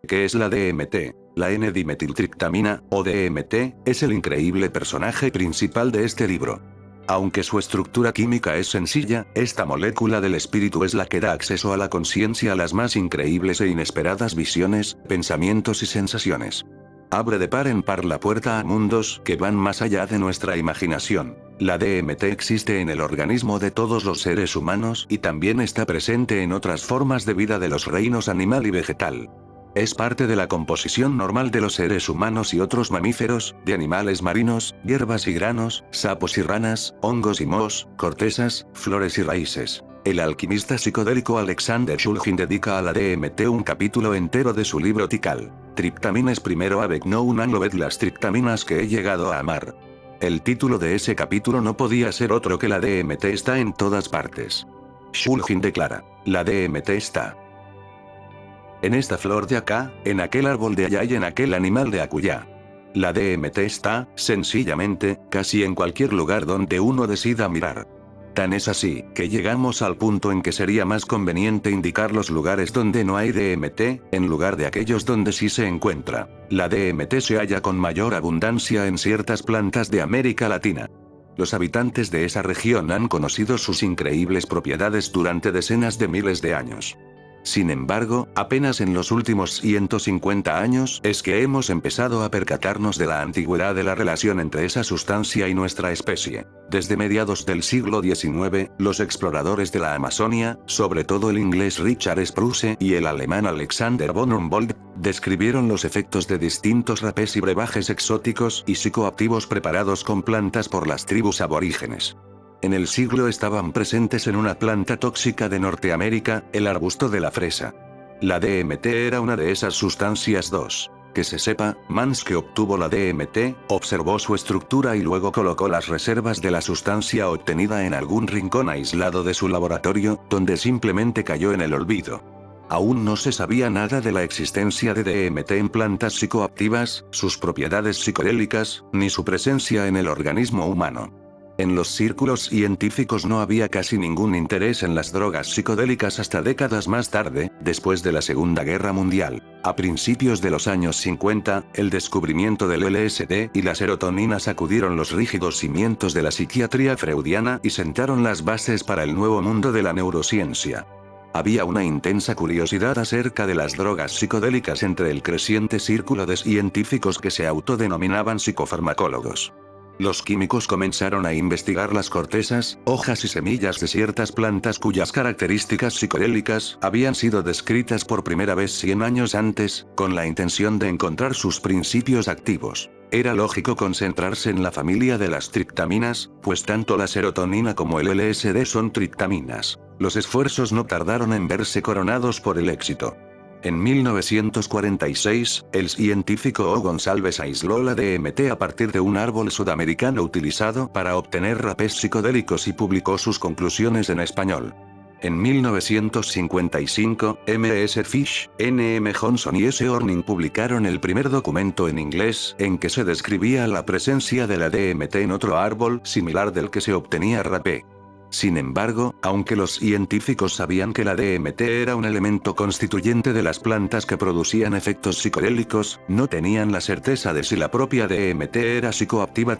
¿Qué es la DMT? La N-dimetiltriptamina, o DMT, es el increíble personaje principal de este libro. Aunque su estructura química es sencilla, esta molécula del espíritu es la que da acceso a la conciencia a las más increíbles e inesperadas visiones, pensamientos y sensaciones. Abre de par en par la puerta a mundos que van más allá de nuestra imaginación. La DMT existe en el organismo de todos los seres humanos y también está presente en otras formas de vida de los reinos animal y vegetal. Es parte de la composición normal de los seres humanos y otros mamíferos, de animales marinos, hierbas y granos, sapos y ranas, hongos y mohos, cortezas, flores y raíces. El alquimista psicodélico Alexander Shulgin dedica a la DMT un capítulo entero de su libro Tikal. Triptamines primero avec known and loved, las triptaminas que he llegado a amar. El título de ese capítulo no podía ser otro que la DMT está en todas partes. Shulgin declara, la DMT está en esta flor de acá, en aquel árbol de allá y en aquel animal de acullá. La DMT está, sencillamente, casi en cualquier lugar donde uno decida mirar. Tan es así, que llegamos al punto en que sería más conveniente indicar los lugares donde no hay DMT, en lugar de aquellos donde sí se encuentra. La DMT se halla con mayor abundancia en ciertas plantas de América Latina. Los habitantes de esa región han conocido sus increíbles propiedades durante decenas de miles de años. Sin embargo, apenas en los últimos 150 años es que hemos empezado a percatarnos de la antigüedad de la relación entre esa sustancia y nuestra especie. Desde mediados del siglo XIX, los exploradores de la Amazonia, sobre todo el inglés Richard Spruce y el alemán Alexander von Humboldt, describieron los efectos de distintos rapés y brebajes exóticos y psicoactivos preparados con plantas por las tribus aborígenes. En el siglo estaban presentes en una planta tóxica de Norteamérica, el arbusto de la fresa. La DMT era una de esas sustancias. Que se sepa, Mans, que obtuvo la DMT, observó su estructura y luego colocó las reservas de la sustancia obtenida en algún rincón aislado de su laboratorio, donde simplemente cayó en el olvido. Aún no se sabía nada de la existencia de DMT en plantas psicoactivas, sus propiedades psicodélicas, ni su presencia en el organismo humano. En los círculos científicos no había casi ningún interés en las drogas psicodélicas hasta décadas más tarde, después de la Segunda Guerra Mundial. A principios de los años 50, el descubrimiento del LSD y la serotonina sacudieron los rígidos cimientos de la psiquiatría freudiana y sentaron las bases para el nuevo mundo de la neurociencia. Había una intensa curiosidad acerca de las drogas psicodélicas entre el creciente círculo de científicos que se autodenominaban psicofarmacólogos. Los químicos comenzaron a investigar las cortezas, hojas y semillas de ciertas plantas cuyas características psicodélicas habían sido descritas por primera vez 100 años antes, con la intención de encontrar sus principios activos. Era lógico concentrarse en la familia de las triptaminas, pues tanto la serotonina como el LSD son triptaminas. Los esfuerzos no tardaron en verse coronados por el éxito. En 1946, el científico O. González aisló la DMT a partir de un árbol sudamericano utilizado para obtener rapés psicodélicos y publicó sus conclusiones en español. En 1955, M. S. Fish, N. M. Johnson y S. Orning publicaron el primer documento en inglés en que se describía la presencia de la DMT en otro árbol similar del que se obtenía rapé. Sin embargo, aunque los científicos sabían que la DMT era un elemento constituyente de las plantas que producían efectos psicodélicos, no tenían la certeza de si la propia DMT era psicoactiva.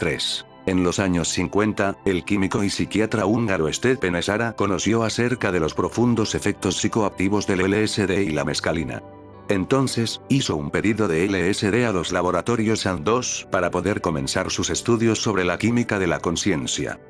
En los años 50, el químico y psiquiatra húngaro Stephen Esara conoció acerca de los profundos efectos psicoactivos del LSD y la mescalina. Entonces, hizo un pedido de LSD a los laboratorios Sandoz para poder comenzar sus estudios sobre la química de la conciencia.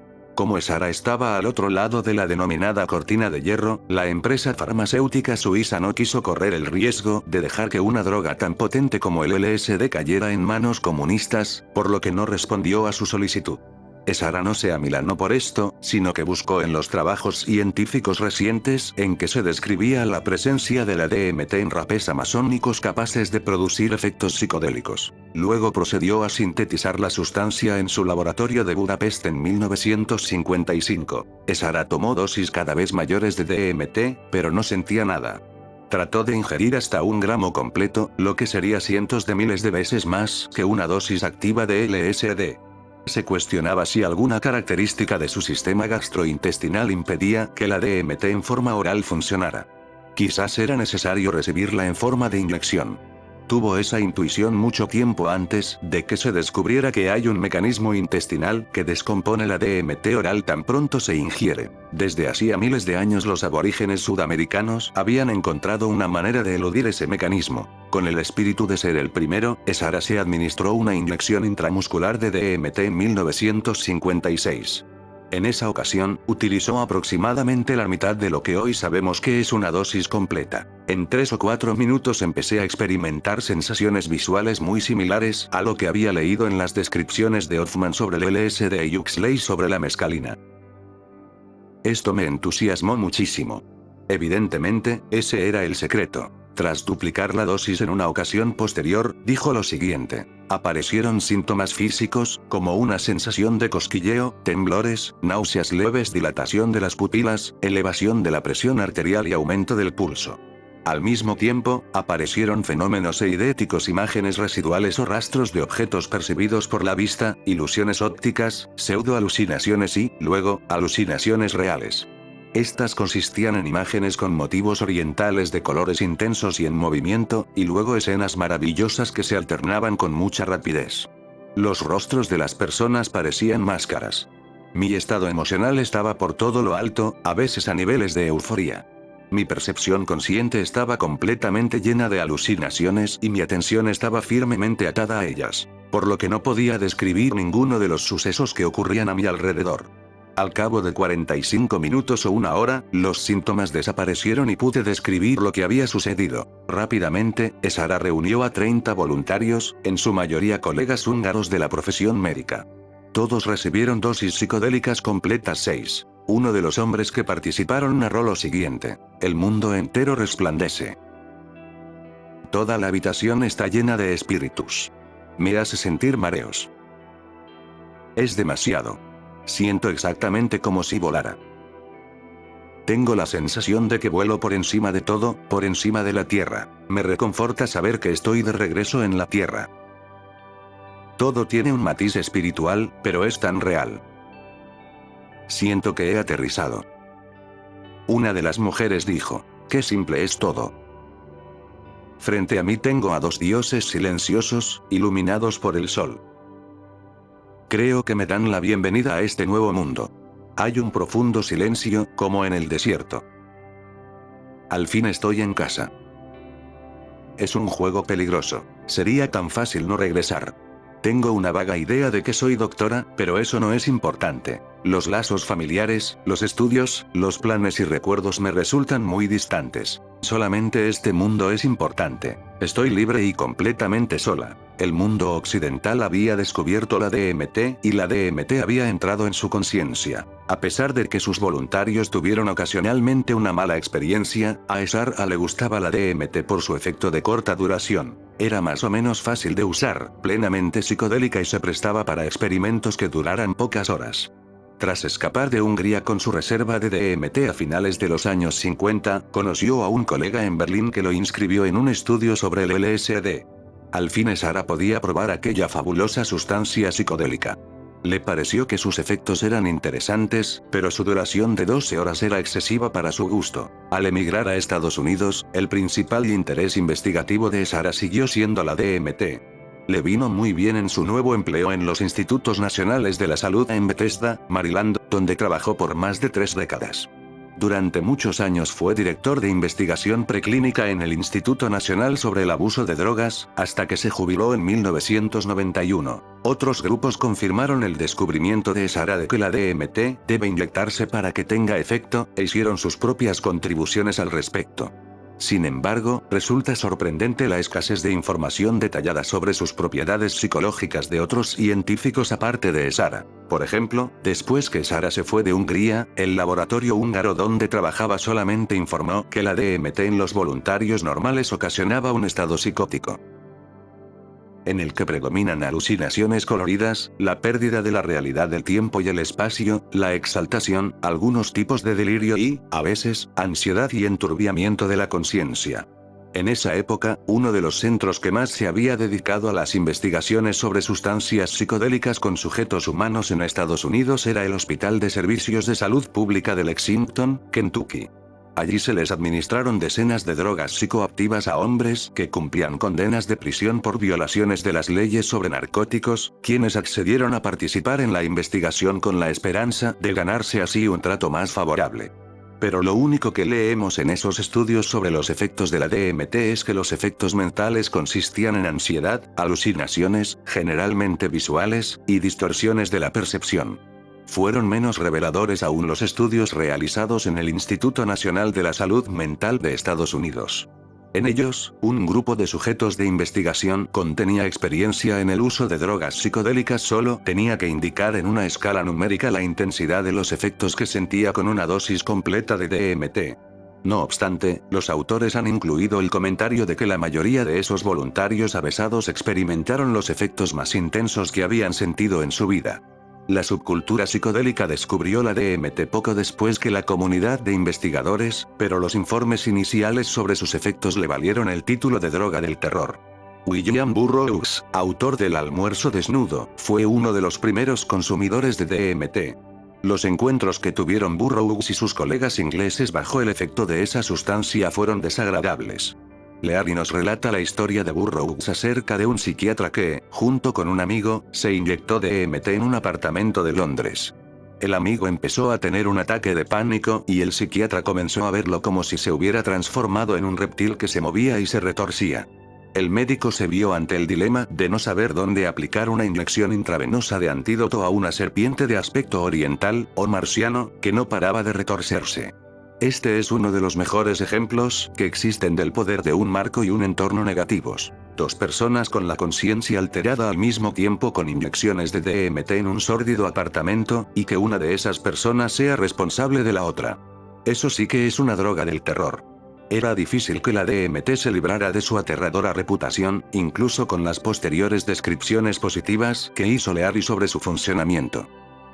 Como Esara estaba al otro lado de la denominada cortina de hierro, la empresa farmacéutica suiza no quiso correr el riesgo de dejar que una droga tan potente como el LSD cayera en manos comunistas, por lo que no respondió a su solicitud. Esara no se amilanó por esto, sino que buscó en los trabajos científicos recientes en que se describía la presencia de la DMT en rapés amazónicos capaces de producir efectos psicodélicos. Luego procedió a sintetizar la sustancia en su laboratorio de Budapest en 1955. Esara tomó dosis cada vez mayores de DMT, pero no sentía nada. Trató de ingerir hasta 1 gramo completo, lo que sería cientos de miles de veces más que una dosis activa de LSD. Se cuestionaba si alguna característica de su sistema gastrointestinal impedía que la DMT en forma oral funcionara. Quizás era necesario recibirla en forma de inyección. tuvo esa intuición mucho tiempo antes de que se descubriera que hay un mecanismo intestinal que descompone la DMT oral tan pronto se ingiere. Desde hacía miles de años los aborígenes sudamericanos habían encontrado una manera de eludir ese mecanismo. Con el espíritu de ser el primero, Esara se administró una inyección intramuscular de DMT en 1956. En esa ocasión, utilizó aproximadamente la mitad de lo que hoy sabemos que es una dosis completa. En 3 o 4 minutos empecé a experimentar sensaciones visuales muy similares a lo que había leído en las descripciones de Hoffman sobre el LSD y Huxley sobre la mescalina. Esto me entusiasmó muchísimo. Evidentemente, ese era el secreto. Tras duplicar la dosis en una ocasión posterior, dijo lo siguiente. Aparecieron síntomas físicos, como una sensación de cosquilleo, temblores, náuseas leves, dilatación de las pupilas, elevación de la presión arterial y aumento del pulso. Al mismo tiempo, aparecieron fenómenos eidéticos, imágenes residuales o rastros de objetos percibidos por la vista, ilusiones ópticas, pseudoalucinaciones y, luego, alucinaciones reales. Estas consistían en imágenes con motivos orientales de colores intensos y en movimiento, y luego escenas maravillosas que se alternaban con mucha rapidez. Los rostros de las personas parecían máscaras. Mi estado emocional estaba por todo lo alto, a veces a niveles de euforía. Mi percepción consciente estaba completamente llena de alucinaciones y mi atención estaba firmemente atada a ellas, por lo que no podía describir ninguno de los sucesos que ocurrían a mi alrededor. Al cabo de 45 minutos o una hora, los síntomas desaparecieron y pude describir lo que había sucedido. Rápidamente, Esara reunió a 30 voluntarios, en su mayoría colegas húngaros de la profesión médica. Todos recibieron dosis psicodélicas completas 6. Uno de los hombres que participaron narró lo siguiente. El mundo entero resplandece. Toda la habitación está llena de espíritus. Me hace sentir mareos. Es demasiado. Siento exactamente como si volara. Tengo la sensación de que vuelo por encima de todo, por encima de la Tierra. Me reconforta saber que estoy de regreso en la Tierra. Todo tiene un matiz espiritual, pero es tan real. Siento que he aterrizado. Una de las mujeres dijo, qué simple es todo. Frente a mí tengo a 2 dioses silenciosos, iluminados por el sol. Creo que me dan la bienvenida a este nuevo mundo. Hay un profundo silencio, como en el desierto. Al fin estoy en casa. Es un juego peligroso. Sería tan fácil no regresar. Tengo una vaga idea de que soy doctora, pero eso no es importante. Los lazos familiares, los estudios, los planes y recuerdos me resultan muy distantes. Solamente este mundo es importante. Estoy libre y completamente sola. El mundo occidental había descubierto la DMT, y la DMT había entrado en su conciencia. A pesar de que sus voluntarios tuvieron ocasionalmente una mala experiencia, a Esara le gustaba la DMT por su efecto de corta duración. Era más o menos fácil de usar, plenamente psicodélica y se prestaba para experimentos que duraran pocas horas. Tras escapar de Hungría con su reserva de DMT a finales de los años 50, conoció a un colega en Berlín que lo inscribió en un estudio sobre el LSD. Al fin Esara podía probar aquella fabulosa sustancia psicodélica. Le pareció que sus efectos eran interesantes, pero su duración de 12 horas era excesiva para su gusto. Al emigrar a Estados Unidos, el principal interés investigativo de Esara siguió siendo la DMT. Le vino muy bien en su nuevo empleo en los Institutos Nacionales de la Salud en Bethesda, Maryland, donde trabajó por más de 3 décadas. Durante muchos años fue director de investigación preclínica en el Instituto Nacional sobre el Abuso de Drogas, hasta que se jubiló en 1991. Otros grupos confirmaron el descubrimiento de Esara de que la DMT debe inyectarse para que tenga efecto, e hicieron sus propias contribuciones al respecto. Sin embargo, resulta sorprendente la escasez de información detallada sobre sus propiedades psicológicas de otros científicos aparte de Esara. Por ejemplo, después que Esara se fue de Hungría, el laboratorio húngaro donde trabajaba solamente informó que la DMT en los voluntarios normales ocasionaba un estado psicótico, en el que predominan alucinaciones coloridas, la pérdida de la realidad del tiempo y el espacio, la exaltación, algunos tipos de delirio y, a veces, ansiedad y enturbiamiento de la conciencia. En esa época, uno de los centros que más se había dedicado a las investigaciones sobre sustancias psicodélicas con sujetos humanos en Estados Unidos era el Hospital de Servicios de Salud Pública de Lexington, Kentucky. Allí se les administraron decenas de drogas psicoactivas a hombres que cumplían condenas de prisión por violaciones de las leyes sobre narcóticos, quienes accedieron a participar en la investigación con la esperanza de ganarse así un trato más favorable. Pero lo único que leemos en esos estudios sobre los efectos de la DMT es que los efectos mentales consistían en ansiedad, alucinaciones, generalmente visuales, y distorsiones de la percepción. Fueron menos reveladores aún los estudios realizados en el Instituto Nacional de la Salud Mental de Estados Unidos. En ellos, un grupo de sujetos de investigación contenía experiencia en el uso de drogas psicodélicas solo tenía que indicar en una escala numérica la intensidad de los efectos que sentía con una dosis completa de DMT. No obstante, los autores han incluido el comentario de que la mayoría de esos voluntarios avesados experimentaron los efectos más intensos que habían sentido en su vida. La subcultura psicodélica descubrió la DMT poco después que la comunidad de investigadores, pero los informes iniciales sobre sus efectos le valieron el título de droga del terror. William Burroughs, autor del Almuerzo Desnudo, fue uno de los primeros consumidores de DMT. Los encuentros que tuvieron Burroughs y sus colegas ingleses bajo el efecto de esa sustancia fueron desagradables. Leary nos relata la historia de Burroughs acerca de un psiquiatra que, junto con un amigo, se inyectó DMT en un apartamento de Londres. El amigo empezó a tener un ataque de pánico y el psiquiatra comenzó a verlo como si se hubiera transformado en un reptil que se movía y se retorcía. El médico se vio ante el dilema de no saber dónde aplicar una inyección intravenosa de antídoto a una serpiente de aspecto oriental, o marciano, que no paraba de retorcerse. Este es uno de los mejores ejemplos que existen del poder de un marco y un entorno negativos. Dos personas con la conciencia alterada al mismo tiempo con inyecciones de DMT en un sórdido apartamento, y que una de esas personas sea responsable de la otra. Eso sí que es una droga del terror. Era difícil que la DMT se librara de su aterradora reputación, incluso con las posteriores descripciones positivas que hizo Leary sobre su funcionamiento.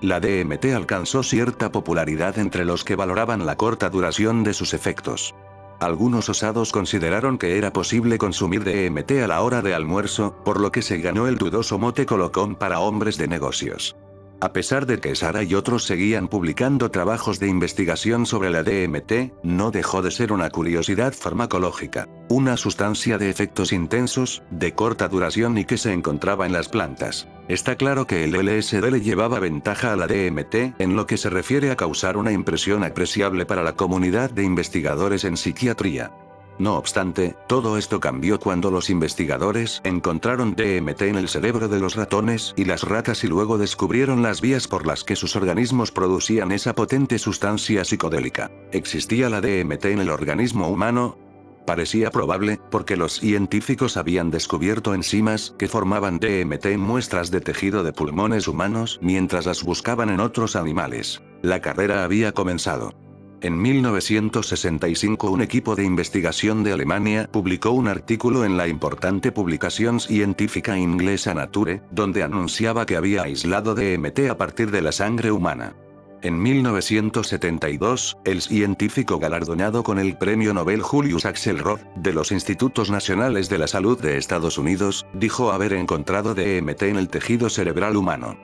La DMT alcanzó cierta popularidad entre los que valoraban la corta duración de sus efectos. Algunos osados consideraron que era posible consumir DMT a la hora de almuerzo, por lo que se ganó el dudoso mote colocón para hombres de negocios. A pesar de que Sara y otros seguían publicando trabajos de investigación sobre la DMT, no dejó de ser una curiosidad farmacológica, una sustancia de efectos intensos, de corta duración y que se encontraba en las plantas. Está claro que el LSD le llevaba ventaja a la DMT en lo que se refiere a causar una impresión apreciable para la comunidad de investigadores en psiquiatría. No obstante, todo esto cambió cuando los investigadores encontraron DMT en el cerebro de los ratones y las ratas y luego descubrieron las vías por las que sus organismos producían esa potente sustancia psicodélica. ¿Existía la DMT en el organismo humano? Parecía probable, porque los científicos habían descubierto enzimas que formaban DMT en muestras de tejido de pulmones humanos mientras las buscaban en otros animales. La carrera había comenzado. En 1965 un equipo de investigación de Alemania publicó un artículo en la importante publicación científica inglesa Nature, donde anunciaba que había aislado DMT a partir de la sangre humana. En 1972, el científico galardonado con el premio Nobel Julius Axelrod, de los Institutos Nacionales de la Salud de Estados Unidos, dijo haber encontrado DMT en el tejido cerebral humano.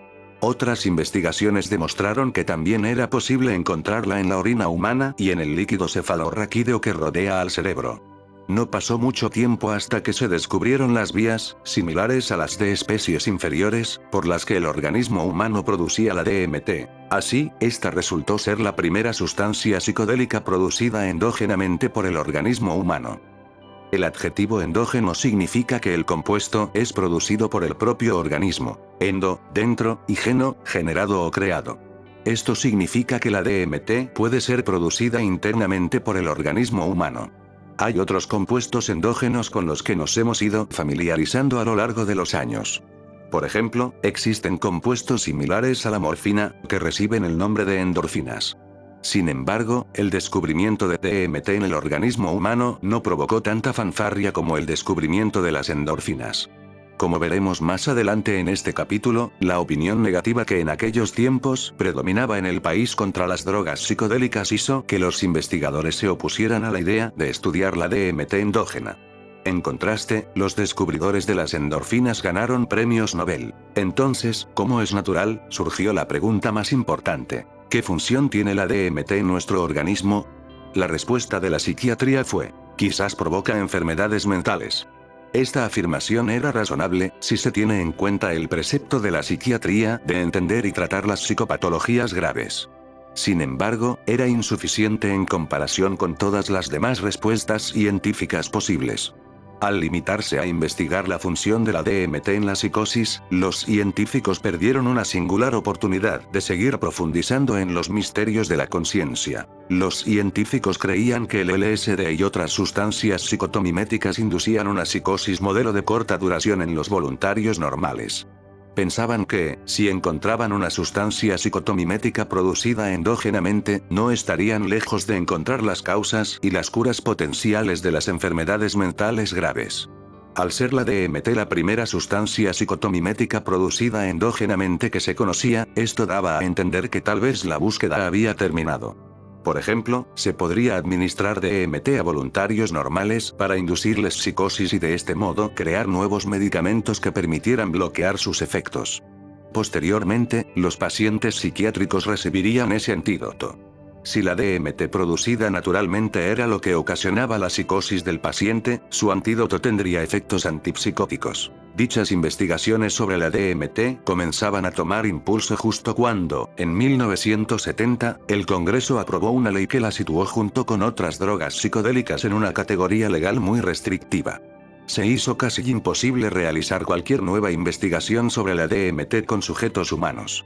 Otras investigaciones demostraron que también era posible encontrarla en la orina humana y en el líquido cefalorraquídeo que rodea al cerebro. No pasó mucho tiempo hasta que se descubrieron las vías, similares a las de especies inferiores, por las que el organismo humano producía la DMT. Así, esta resultó ser la primera sustancia psicodélica producida endógenamente por el organismo humano. El adjetivo endógeno significa que el compuesto es producido por el propio organismo, endo, dentro, y geno, generado o creado. Esto significa que la DMT puede ser producida internamente por el organismo humano. Hay otros compuestos endógenos con los que nos hemos ido familiarizando a lo largo de los años. Por ejemplo, existen compuestos similares a la morfina, que reciben el nombre de endorfinas. Sin embargo, el descubrimiento de DMT en el organismo humano no provocó tanta fanfarria como el descubrimiento de las endorfinas. Como veremos más adelante en este capítulo, la opinión negativa que en aquellos tiempos predominaba en el país contra las drogas psicodélicas hizo que los investigadores se opusieran a la idea de estudiar la DMT endógena. En contraste, los descubridores de las endorfinas ganaron premios Nobel. Entonces, como es natural, surgió la pregunta más importante. ¿Qué función tiene la DMT en nuestro organismo? La respuesta de la psiquiatría fue: quizás provoca enfermedades mentales. Esta afirmación era razonable, si se tiene en cuenta el precepto de la psiquiatría de entender y tratar las psicopatologías graves. Sin embargo, era insuficiente en comparación con todas las demás respuestas científicas posibles. Al limitarse a investigar la función de la DMT en la psicosis, los científicos perdieron una singular oportunidad de seguir profundizando en los misterios de la conciencia. Los científicos creían que el LSD y otras sustancias psicotomiméticas inducían una psicosis modelo de corta duración en los voluntarios normales. Pensaban que, si encontraban una sustancia psicotomimética producida endógenamente, no estarían lejos de encontrar las causas y las curas potenciales de las enfermedades mentales graves. Al ser la DMT la primera sustancia psicotomimética producida endógenamente que se conocía, esto daba a entender que tal vez la búsqueda había terminado. Por ejemplo, se podría administrar DMT a voluntarios normales para inducirles psicosis y de este modo crear nuevos medicamentos que permitieran bloquear sus efectos. Posteriormente, los pacientes psiquiátricos recibirían ese antídoto. Si la DMT producida naturalmente era lo que ocasionaba la psicosis del paciente, su antídoto tendría efectos antipsicóticos. Dichas investigaciones sobre la DMT comenzaban a tomar impulso justo cuando, en 1970, el Congreso aprobó una ley que la situó junto con otras drogas psicodélicas en una categoría legal muy restrictiva. Se hizo casi imposible realizar cualquier nueva investigación sobre la DMT con sujetos humanos.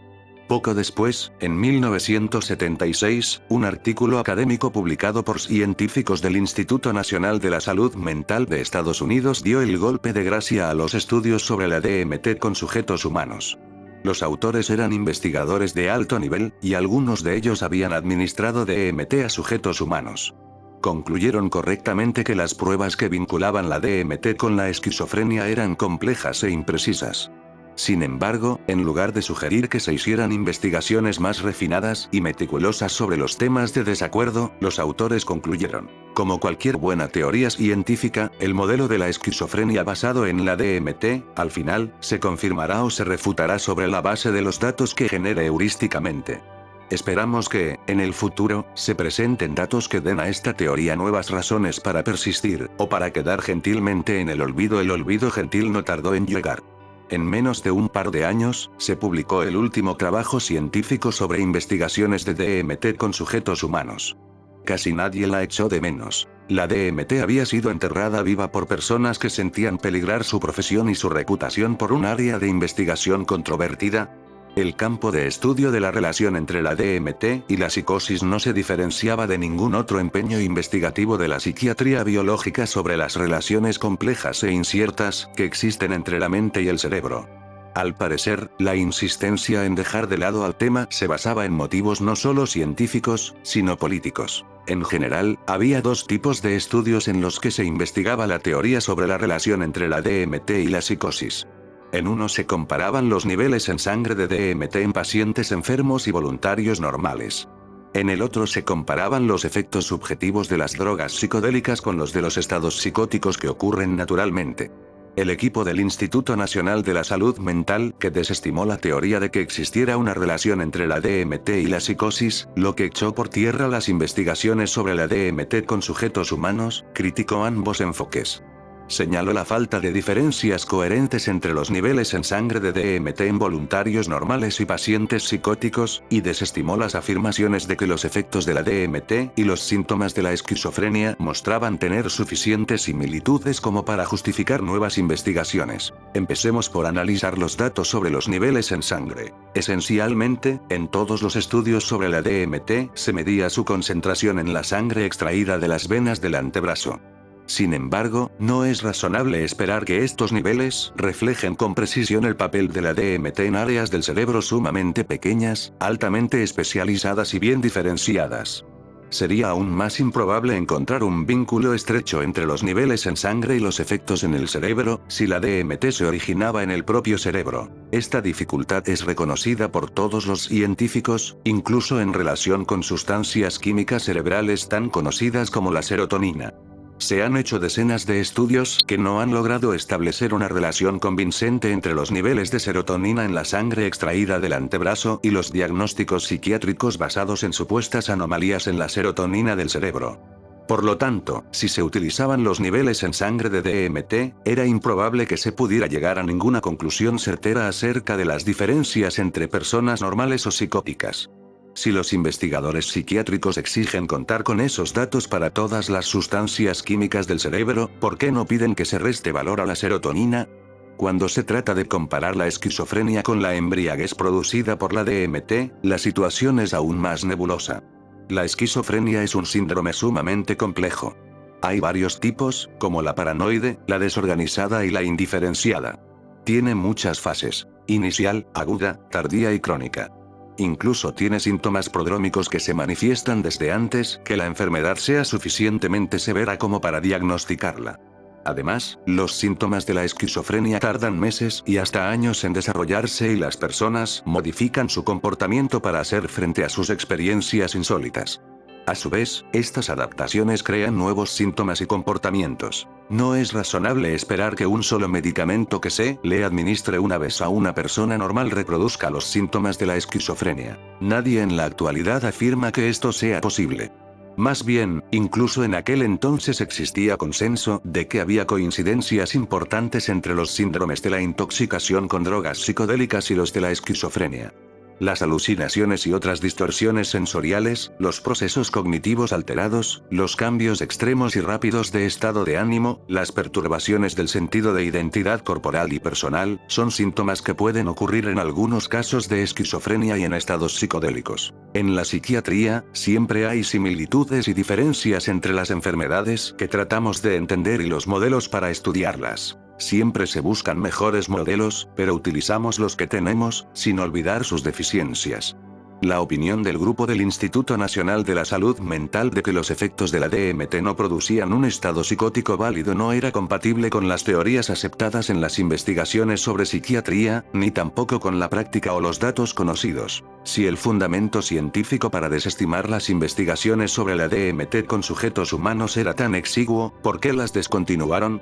Poco después, en 1976, un artículo académico publicado por científicos del Instituto Nacional de la Salud Mental de Estados Unidos dio el golpe de gracia a los estudios sobre la DMT con sujetos humanos. Los autores eran investigadores de alto nivel, y algunos de ellos habían administrado DMT a sujetos humanos. Concluyeron correctamente que las pruebas que vinculaban la DMT con la esquizofrenia eran complejas e imprecisas. Sin embargo, en lugar de sugerir que se hicieran investigaciones más refinadas y meticulosas sobre los temas de desacuerdo, los autores concluyeron: como cualquier buena teoría científica, el modelo de la esquizofrenia basado en la DMT, al final, se confirmará o se refutará sobre la base de los datos que genere heurísticamente. Esperamos que, en el futuro, se presenten datos que den a esta teoría nuevas razones para persistir, o para quedar gentilmente en el olvido. El olvido gentil no tardó en llegar. En menos de un par de años, se publicó el último trabajo científico sobre investigaciones de DMT con sujetos humanos. Casi nadie la echó de menos. La DMT había sido enterrada viva por personas que sentían peligrar su profesión y su reputación por un área de investigación controvertida. El campo de estudio de la relación entre la DMT y la psicosis no se diferenciaba de ningún otro empeño investigativo de la psiquiatría biológica sobre las relaciones complejas e inciertas que existen entre la mente y el cerebro. Al parecer, la insistencia en dejar de lado al tema se basaba en motivos no solo científicos, sino políticos. En general, había dos tipos de estudios en los que se investigaba la teoría sobre la relación entre la DMT y la psicosis. En uno se comparaban los niveles en sangre de DMT en pacientes enfermos y voluntarios normales. En el otro se comparaban los efectos subjetivos de las drogas psicodélicas con los de los estados psicóticos que ocurren naturalmente. El equipo del Instituto Nacional de la Salud Mental, que desestimó la teoría de que existiera una relación entre la DMT y la psicosis, lo que echó por tierra las investigaciones sobre la DMT con sujetos humanos, criticó ambos enfoques. Señaló la falta de diferencias coherentes entre los niveles en sangre de DMT en voluntarios normales y pacientes psicóticos, y desestimó las afirmaciones de que los efectos de la DMT y los síntomas de la esquizofrenia mostraban tener suficientes similitudes como para justificar nuevas investigaciones. Empecemos por analizar los datos sobre los niveles en sangre. Esencialmente, en todos los estudios sobre la DMT se medía su concentración en la sangre extraída de las venas del antebrazo. Sin embargo, no es razonable esperar que estos niveles reflejen con precisión el papel de la DMT en áreas del cerebro sumamente pequeñas, altamente especializadas y bien diferenciadas. Sería aún más improbable encontrar un vínculo estrecho entre los niveles en sangre y los efectos en el cerebro, si la DMT se originaba en el propio cerebro. Esta dificultad es reconocida por todos los científicos, incluso en relación con sustancias químicas cerebrales tan conocidas como la serotonina. Se han hecho decenas de estudios que no han logrado establecer una relación convincente entre los niveles de serotonina en la sangre extraída del antebrazo y los diagnósticos psiquiátricos basados en supuestas anomalías en la serotonina del cerebro. Por lo tanto, si se utilizaban los niveles en sangre de DMT, era improbable que se pudiera llegar a ninguna conclusión certera acerca de las diferencias entre personas normales o psicóticas. Si los investigadores psiquiátricos exigen contar con esos datos para todas las sustancias químicas del cerebro, ¿por qué no piden que se reste valor a la serotonina? Cuando se trata de comparar la esquizofrenia con la embriaguez producida por la DMT, la situación es aún más nebulosa. La esquizofrenia es un síndrome sumamente complejo. Hay varios tipos, como la paranoide, la desorganizada y la indiferenciada. Tiene muchas fases: inicial, aguda, tardía y crónica. Incluso tiene síntomas prodrómicos que se manifiestan desde antes que la enfermedad sea suficientemente severa como para diagnosticarla. Además, los síntomas de la esquizofrenia tardan meses y hasta años en desarrollarse y las personas modifican su comportamiento para hacer frente a sus experiencias insólitas. A su vez, estas adaptaciones crean nuevos síntomas y comportamientos. No es razonable esperar que un solo medicamento que se le administre una vez a una persona normal reproduzca los síntomas de la esquizofrenia. Nadie en la actualidad afirma que esto sea posible. Más bien, incluso en aquel entonces existía consenso de que había coincidencias importantes entre los síndromes de la intoxicación con drogas psicodélicas y los de la esquizofrenia. Las alucinaciones y otras distorsiones sensoriales, los procesos cognitivos alterados, los cambios extremos y rápidos de estado de ánimo, las perturbaciones del sentido de identidad corporal y personal, son síntomas que pueden ocurrir en algunos casos de esquizofrenia y en estados psicodélicos. En la psiquiatría, siempre hay similitudes y diferencias entre las enfermedades que tratamos de entender y los modelos para estudiarlas. Siempre se buscan mejores modelos, pero utilizamos los que tenemos, sin olvidar sus deficiencias. La opinión del grupo del Instituto Nacional de la Salud Mental de que los efectos de la DMT no producían un estado psicótico válido no era compatible con las teorías aceptadas en las investigaciones sobre psiquiatría, ni tampoco con la práctica o los datos conocidos. Si el fundamento científico para desestimar las investigaciones sobre la DMT con sujetos humanos era tan exiguo, ¿por qué las descontinuaron?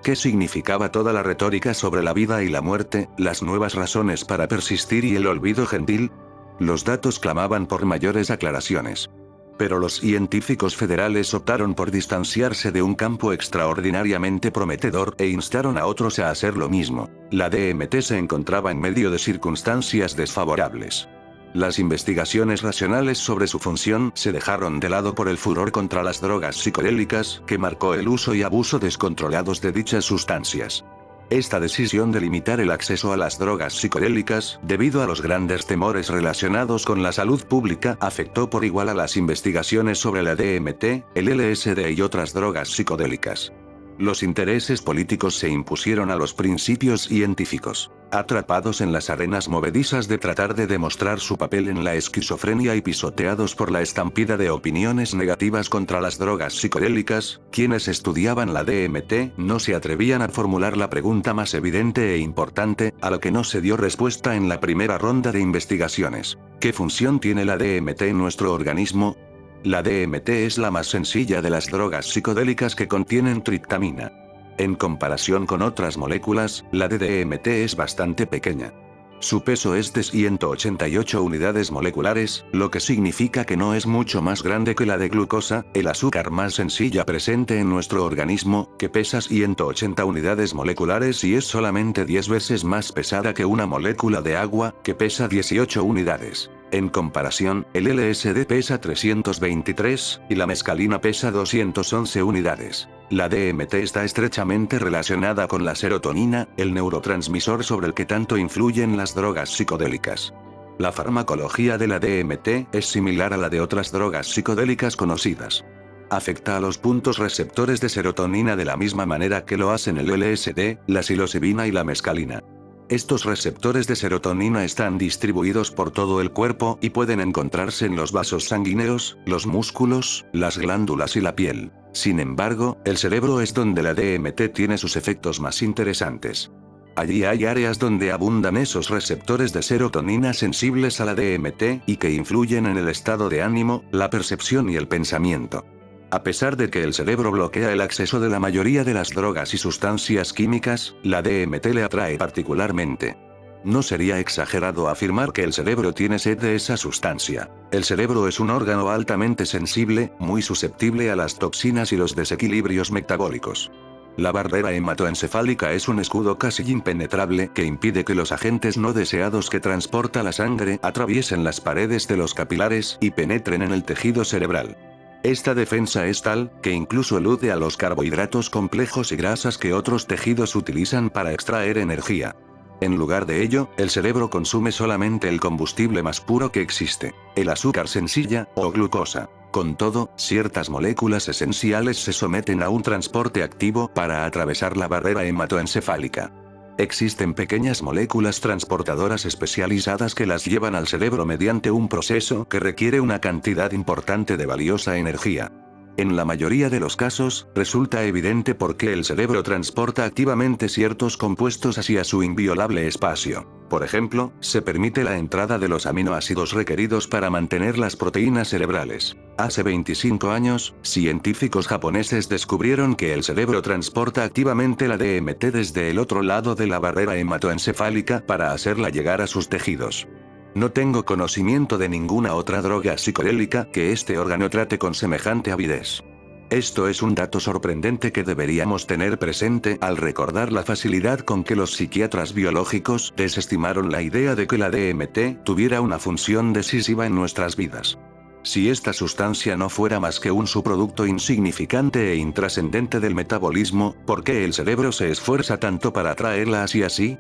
¿Qué significaba toda la retórica sobre la vida y la muerte, las nuevas razones para persistir y el olvido gentil? Los datos clamaban por mayores aclaraciones. Pero los científicos federales optaron por distanciarse de un campo extraordinariamente prometedor e instaron a otros a hacer lo mismo. La DMT se encontraba en medio de circunstancias desfavorables. Las investigaciones racionales sobre su función se dejaron de lado por el furor contra las drogas psicodélicas que marcó el uso y abuso descontrolados de dichas sustancias. Esta decisión de limitar el acceso a las drogas psicodélicas, debido a los grandes temores relacionados con la salud pública, afectó por igual a las investigaciones sobre la DMT, el LSD y otras drogas psicodélicas. Los intereses políticos se impusieron a los principios científicos. Atrapados en las arenas movedizas de tratar de demostrar su papel en la esquizofrenia y pisoteados por la estampida de opiniones negativas contra las drogas psicodélicas, quienes estudiaban la DMT no se atrevían a formular la pregunta más evidente e importante, a la que no se dio respuesta en la primera ronda de investigaciones. ¿Qué función tiene la DMT en nuestro organismo? La DMT es la más sencilla de las drogas psicodélicas que contienen triptamina. En comparación con otras moléculas, la de DMT es bastante pequeña. Su peso es de 188 unidades moleculares, lo que significa que no es mucho más grande que la de glucosa, el azúcar más sencilla presente en nuestro organismo, que pesa 180 unidades moleculares y es solamente 10 veces más pesada que una molécula de agua, que pesa 18 unidades. En comparación, el LSD pesa 323, y la mescalina pesa 211 unidades. La DMT está estrechamente relacionada con la serotonina, el neurotransmisor sobre el que tanto influyen las drogas psicodélicas. La farmacología de la DMT es similar a la de otras drogas psicodélicas conocidas. Afecta a los puntos receptores de serotonina de la misma manera que lo hacen el LSD, la psilocibina y la mescalina. Estos receptores de serotonina están distribuidos por todo el cuerpo y pueden encontrarse en los vasos sanguíneos, los músculos, las glándulas y la piel. Sin embargo, el cerebro es donde la DMT tiene sus efectos más interesantes. Allí hay áreas donde abundan esos receptores de serotonina sensibles a la DMT y que influyen en el estado de ánimo, la percepción y el pensamiento. A pesar de que el cerebro bloquea el acceso de la mayoría de las drogas y sustancias químicas, la DMT le atrae particularmente. No sería exagerado afirmar que el cerebro tiene sed de esa sustancia. El cerebro es un órgano altamente sensible, muy susceptible a las toxinas y los desequilibrios metabólicos. La barrera hematoencefálica es un escudo casi impenetrable que impide que los agentes no deseados que transporta la sangre atraviesen las paredes de los capilares y penetren en el tejido cerebral. Esta defensa es tal, que incluso elude a los carbohidratos complejos y grasas que otros tejidos utilizan para extraer energía. En lugar de ello, el cerebro consume solamente el combustible más puro que existe, el azúcar sencilla, o glucosa. Con todo, ciertas moléculas esenciales se someten a un transporte activo para atravesar la barrera hematoencefálica. Existen pequeñas moléculas transportadoras especializadas que las llevan al cerebro mediante un proceso que requiere una cantidad importante de valiosa energía. En la mayoría de los casos, resulta evidente por qué el cerebro transporta activamente ciertos compuestos hacia su inviolable espacio. Por ejemplo, se permite la entrada de los aminoácidos requeridos para mantener las proteínas cerebrales. Hace 25 años, científicos japoneses descubrieron que el cerebro transporta activamente la DMT desde el otro lado de la barrera hematoencefálica para hacerla llegar a sus tejidos. No tengo conocimiento de ninguna otra droga psicodélica que este órgano trate con semejante avidez. Esto es un dato sorprendente que deberíamos tener presente al recordar la facilidad con que los psiquiatras biológicos desestimaron la idea de que la DMT tuviera una función decisiva en nuestras vidas. Si esta sustancia no fuera más que un subproducto insignificante e intrascendente del metabolismo, ¿por qué el cerebro se esfuerza tanto para atraerla hacia sí?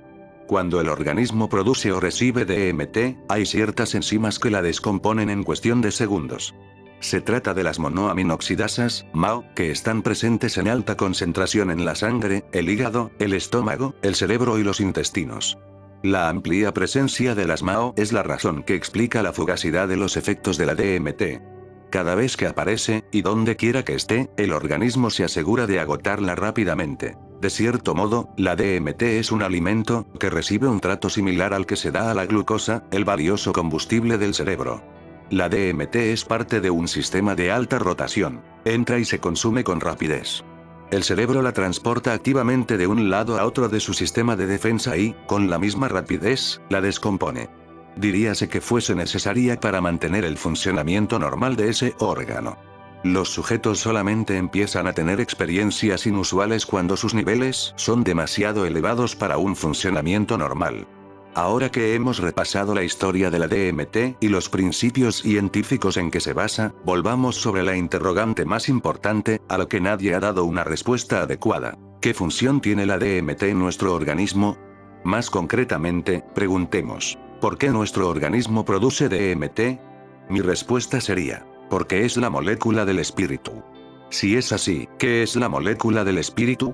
Cuando el organismo produce o recibe DMT, hay ciertas enzimas que la descomponen en cuestión de segundos. Se trata de las monoaminoxidasas, MAO, que están presentes en alta concentración en la sangre, el hígado, el estómago, el cerebro y los intestinos. La amplia presencia de las MAO es la razón que explica la fugacidad de los efectos de la DMT. Cada vez que aparece, y donde quiera que esté, el organismo se asegura de agotarla rápidamente. De cierto modo, la DMT es un alimento, que recibe un trato similar al que se da a la glucosa, el valioso combustible del cerebro. La DMT es parte de un sistema de alta rotación. Entra y se consume con rapidez. El cerebro la transporta activamente de un lado a otro de su sistema de defensa y, con la misma rapidez, la descompone. Diríase que fuese necesaria para mantener el funcionamiento normal de ese órgano. Los sujetos solamente empiezan a tener experiencias inusuales cuando sus niveles son demasiado elevados para un funcionamiento normal. Ahora que hemos repasado la historia de la DMT y los principios científicos en que se basa, volvamos sobre la interrogante más importante, a la que nadie ha dado una respuesta adecuada. ¿Qué función tiene la DMT en nuestro organismo? Más concretamente, preguntemos, ¿por qué nuestro organismo produce DMT? Mi respuesta sería, porque es la molécula del espíritu. Si es así, ¿qué es la molécula del espíritu?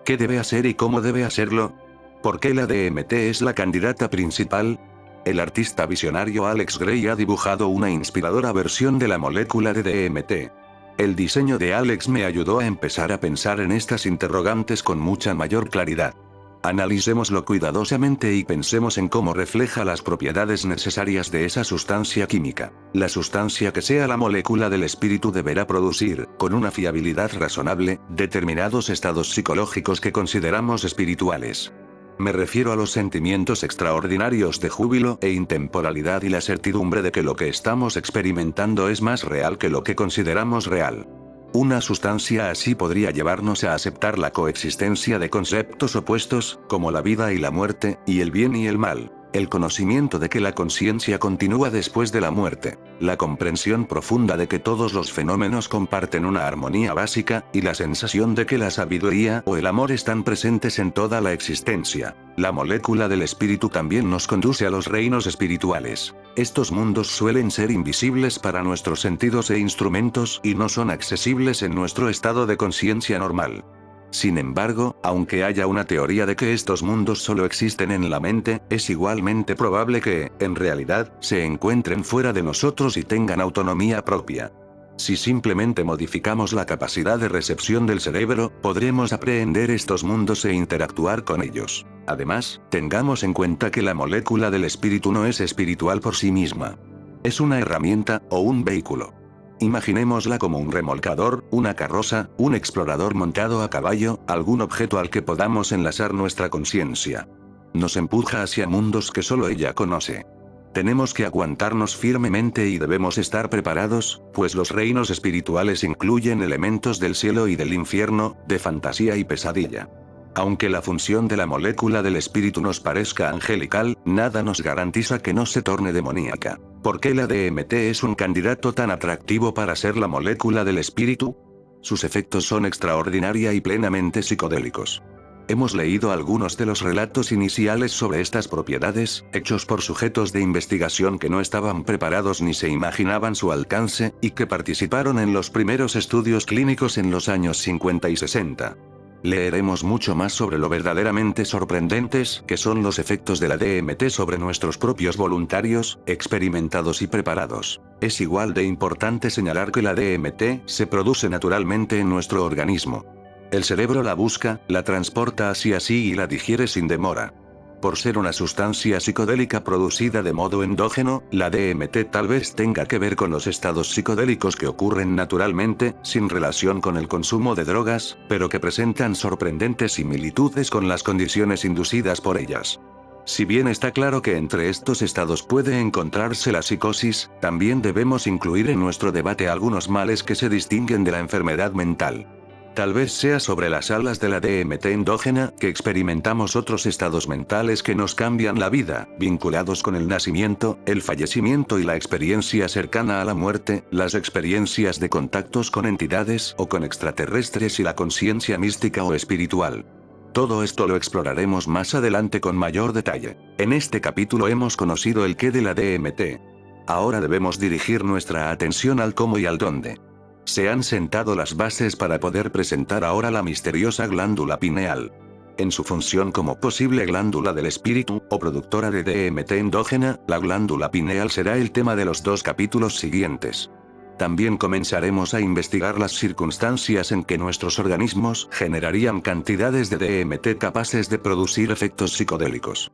¿Qué debe hacer y cómo debe hacerlo? ¿Por qué la DMT es la candidata principal? El artista visionario Alex Grey ha dibujado una inspiradora versión de la molécula de DMT. El diseño de Alex me ayudó a empezar a pensar en estas interrogantes con mucha mayor claridad. Analicémoslo cuidadosamente y pensemos en cómo refleja las propiedades necesarias de esa sustancia química. La sustancia que sea la molécula del espíritu deberá producir, con una fiabilidad razonable, determinados estados psicológicos que consideramos espirituales. Me refiero a los sentimientos extraordinarios de júbilo e intemporalidad y la certidumbre de que lo que estamos experimentando es más real que lo que consideramos real. Una sustancia así podría llevarnos a aceptar la coexistencia de conceptos opuestos, como la vida y la muerte, y el bien y el mal, el conocimiento de que la conciencia continúa después de la muerte, la comprensión profunda de que todos los fenómenos comparten una armonía básica, y la sensación de que la sabiduría o el amor están presentes en toda la existencia. La molécula del espíritu también nos conduce a los reinos espirituales. Estos mundos suelen ser invisibles para nuestros sentidos e instrumentos y no son accesibles en nuestro estado de conciencia normal. Sin embargo, aunque haya una teoría de que estos mundos solo existen en la mente, es igualmente probable que, en realidad, se encuentren fuera de nosotros y tengan autonomía propia. Si simplemente modificamos la capacidad de recepción del cerebro, podremos aprehender estos mundos e interactuar con ellos. Además, tengamos en cuenta que la molécula del espíritu no es espiritual por sí misma. Es una herramienta, o un vehículo. Imaginémosla como un remolcador, una carroza, un explorador montado a caballo, algún objeto al que podamos enlazar nuestra conciencia. Nos empuja hacia mundos que solo ella conoce. Tenemos que aguantarnos firmemente y debemos estar preparados, pues los reinos espirituales incluyen elementos del cielo y del infierno, de fantasía y pesadilla. Aunque la función de la molécula del espíritu nos parezca angelical, nada nos garantiza que no se torne demoníaca. ¿Por qué la DMT es un candidato tan atractivo para ser la molécula del espíritu? Sus efectos son extraordinaria y plenamente psicodélicos. Hemos leído algunos de los relatos iniciales sobre estas propiedades, hechos por sujetos de investigación que no estaban preparados ni se imaginaban su alcance, y que participaron en los primeros estudios clínicos en los años 50 y 60. Leeremos mucho más sobre lo verdaderamente sorprendentes que son los efectos de la DMT sobre nuestros propios voluntarios, experimentados y preparados. Es igual de importante señalar que la DMT se produce naturalmente en nuestro organismo. El cerebro la busca, la transporta hacia sí y la digiere sin demora. Por ser una sustancia psicodélica producida de modo endógeno, la DMT tal vez tenga que ver con los estados psicodélicos que ocurren naturalmente, sin relación con el consumo de drogas, pero que presentan sorprendentes similitudes con las condiciones inducidas por ellas. Si bien está claro que entre estos estados puede encontrarse la psicosis, también debemos incluir en nuestro debate algunos males que se distinguen de la enfermedad mental. Tal vez sea sobre las alas de la DMT endógena que experimentamos otros estados mentales que nos cambian la vida, vinculados con el nacimiento, el fallecimiento y la experiencia cercana a la muerte, las experiencias de contactos con entidades o con extraterrestres y la conciencia mística o espiritual. Todo esto lo exploraremos más adelante con mayor detalle. En este capítulo hemos conocido el qué de la DMT. Ahora debemos dirigir nuestra atención al cómo y al dónde. Se han sentado las bases para poder presentar ahora la misteriosa glándula pineal. En su función como posible glándula del espíritu, o productora de DMT endógena, la glándula pineal será el tema de los 2 capítulos siguientes. También comenzaremos a investigar las circunstancias en que nuestros organismos generarían cantidades de DMT capaces de producir efectos psicodélicos.